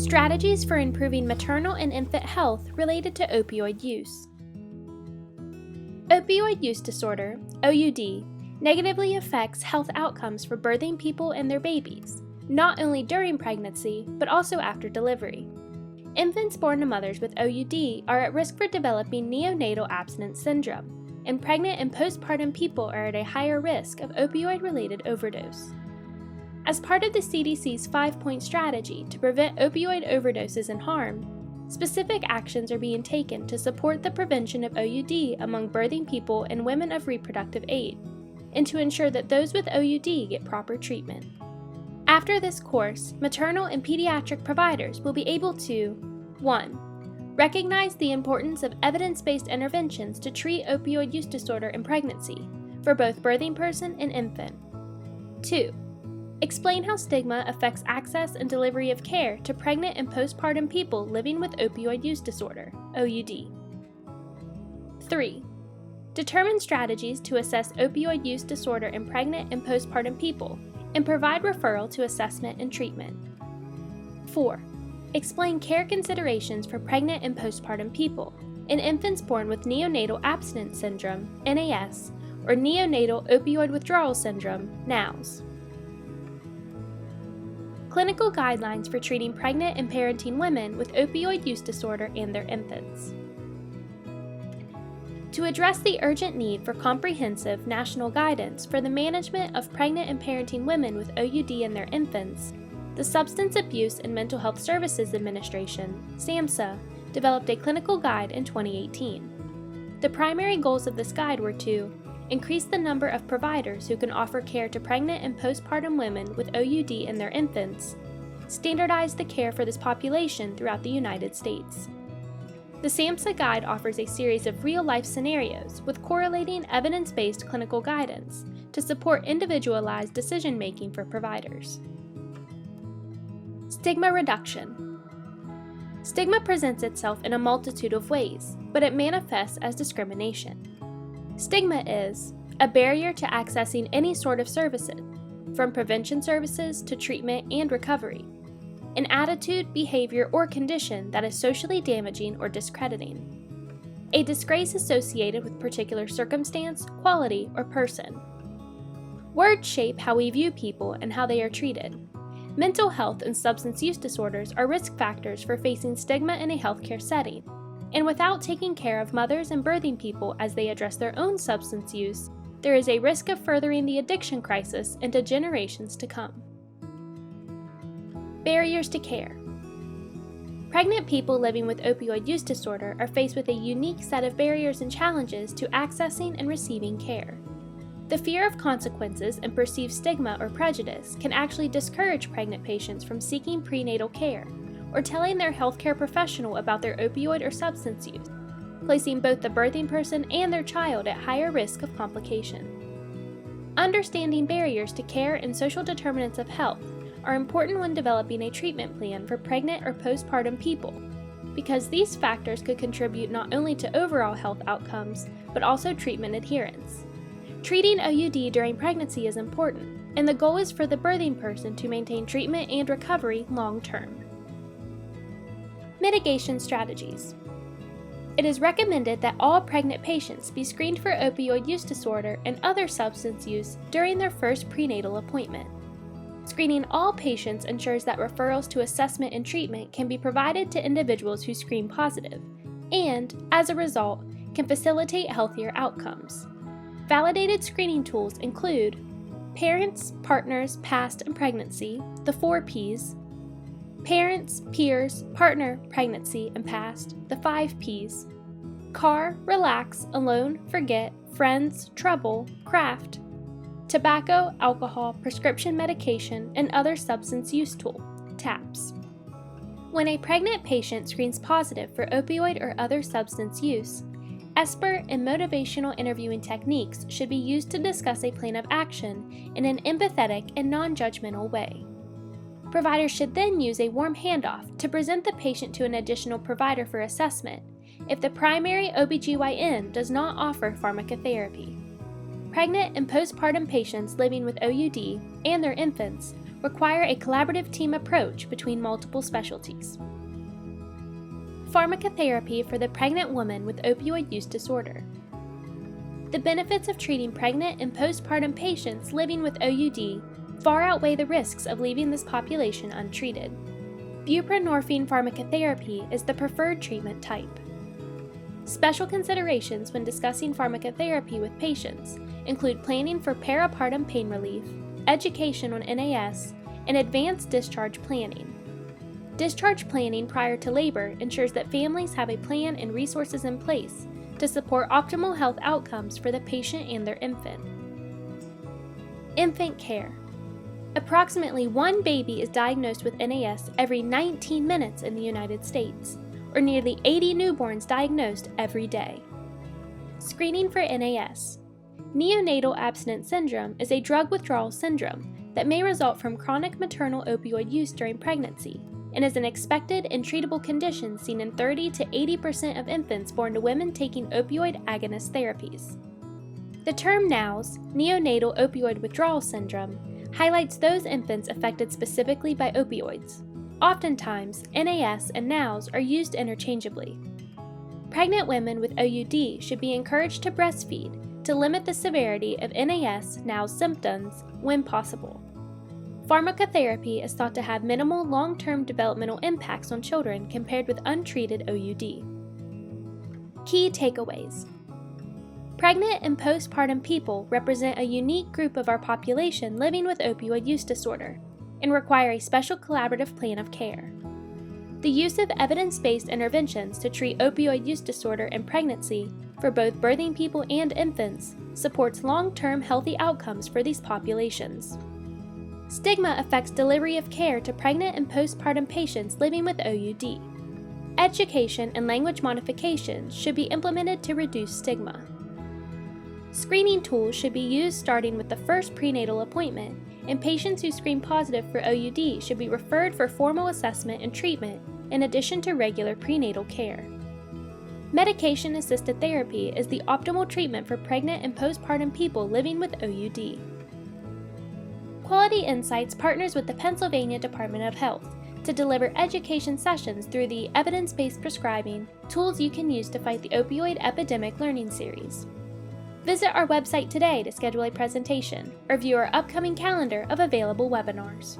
Strategies for improving maternal and infant health related to opioid use. Opioid use disorder, OUD, negatively affects health outcomes for birthing people and their babies, not only during pregnancy, but also after delivery. Infants born to mothers with OUD are at risk for developing neonatal abstinence syndrome, and pregnant and postpartum people are at a higher risk of opioid-related overdose. As part of the CDC's 5-point strategy to prevent opioid overdoses and harm, specific actions are being taken to support the prevention of OUD among birthing people and women of reproductive age, and to ensure that those with OUD get proper treatment. After this course, maternal and pediatric providers will be able to 1. Recognize the importance of evidence-based interventions to treat opioid use disorder in pregnancy, for both birthing person and infant. 2. Explain how stigma affects access and delivery of care to pregnant and postpartum people living with opioid use disorder, OUD. 3. Determine strategies to assess opioid use disorder in pregnant and postpartum people, and provide referral to assessment and treatment. 4. Explain care considerations for pregnant and postpartum people, and infants born with neonatal abstinence syndrome, NAS, or neonatal opioid withdrawal syndrome, NOWS. Clinical guidelines for treating pregnant and parenting women with opioid use disorder and their infants. To address the urgent need for comprehensive national guidance for the management of pregnant and parenting women with OUD and their infants, the Substance Abuse and Mental Health Services Administration, SAMHSA, developed a clinical guide in 2018. The primary goals of this guide were to increase the number of providers who can offer care to pregnant and postpartum women with OUD and their infants, standardize the care for this population throughout the United States. The SAMHSA guide offers a series of real-life scenarios with correlating evidence-based clinical guidance to support individualized decision-making for providers. Stigma reduction. Stigma presents itself in a multitude of ways, but it manifests as discrimination. Stigma is a barrier to accessing any sort of services, from prevention services to treatment and recovery, an attitude, behavior, or condition that is socially damaging or discrediting, a disgrace associated with particular circumstance, quality, or person. Words shape how we view people and how they are treated. Mental health and substance use disorders are risk factors for facing stigma in a healthcare setting, and without taking care of mothers and birthing people as they address their own substance use, there is a risk of furthering the addiction crisis into generations to come. Barriers to care. Pregnant people living with opioid use disorder are faced with a unique set of barriers and challenges to accessing and receiving care. The fear of consequences and perceived stigma or prejudice can actually discourage pregnant patients from seeking prenatal care or telling their healthcare professional about their opioid or substance use, placing both the birthing person and their child at higher risk of complication. Understanding barriers to care and social determinants of health are important when developing a treatment plan for pregnant or postpartum people, because these factors could contribute not only to overall health outcomes, but also treatment adherence. Treating OUD during pregnancy is important, and the goal is for the birthing person to maintain treatment and recovery long-term. Mitigation strategies. It is recommended that all pregnant patients be screened for opioid use disorder and other substance use during their first prenatal appointment. Screening all patients ensures that referrals to assessment and treatment can be provided to individuals who screen positive, and, as a result, can facilitate healthier outcomes. Validated screening tools include parents, partners, past, and pregnancy, the 4 Ps, parents, peers, partner, pregnancy, and past, the 5 Ps, car, relax, alone, forget, friends, trouble, craft, tobacco, alcohol, prescription medication, and other substance use tool, TAPS. When a pregnant patient screens positive for opioid or other substance use, expert and motivational interviewing techniques should be used to discuss a plan of action in an empathetic and non-judgmental way. Providers should then use a warm handoff to present the patient to an additional provider for assessment if the primary OBGYN does not offer pharmacotherapy. Pregnant and postpartum patients living with OUD and their infants require a collaborative team approach between multiple specialties. Pharmacotherapy for the pregnant woman with opioid use disorder. The benefits of treating pregnant and postpartum patients living with OUD far outweigh the risks of leaving this population untreated. Buprenorphine pharmacotherapy is the preferred treatment type. Special considerations when discussing pharmacotherapy with patients include planning for peripartum pain relief, education on NAS, and advanced discharge planning. Discharge planning prior to labor ensures that families have a plan and resources in place to support optimal health outcomes for the patient and their infant. Infant care. Approximately 1 baby is diagnosed with NAS every 19 minutes in the United States, or nearly 80 newborns diagnosed every day. Screening for NAS. Neonatal abstinence syndrome is a drug withdrawal syndrome that may result from chronic maternal opioid use during pregnancy and is an expected and treatable condition seen in 30 to 80% of infants born to women taking opioid agonist therapies. The term NOWS, neonatal opioid withdrawal syndrome, highlights those infants affected specifically by opioids. Oftentimes, NAS and NOWS are used interchangeably. Pregnant women with OUD should be encouraged to breastfeed to limit the severity of NAS/NOWS symptoms when possible. Pharmacotherapy is thought to have minimal long-term developmental impacts on children compared with untreated OUD. Key takeaways. Pregnant and postpartum people represent a unique group of our population living with opioid use disorder and require a special collaborative plan of care. The use of evidence-based interventions to treat opioid use disorder in pregnancy for both birthing people and infants supports long-term healthy outcomes for these populations. Stigma affects delivery of care to pregnant and postpartum patients living with OUD. Education and language modifications should be implemented to reduce stigma. Screening tools should be used starting with the first prenatal appointment, and patients who screen positive for OUD should be referred for formal assessment and treatment in addition to regular prenatal care. Medication-assisted therapy is the optimal treatment for pregnant and postpartum people living with OUD. Quality Insights partners with the Pennsylvania Department of Health to deliver education sessions through the Evidence-Based Prescribing Tools You Can Use to Fight the Opioid Epidemic Learning Series. Visit our website today to schedule a presentation or view our upcoming calendar of available webinars.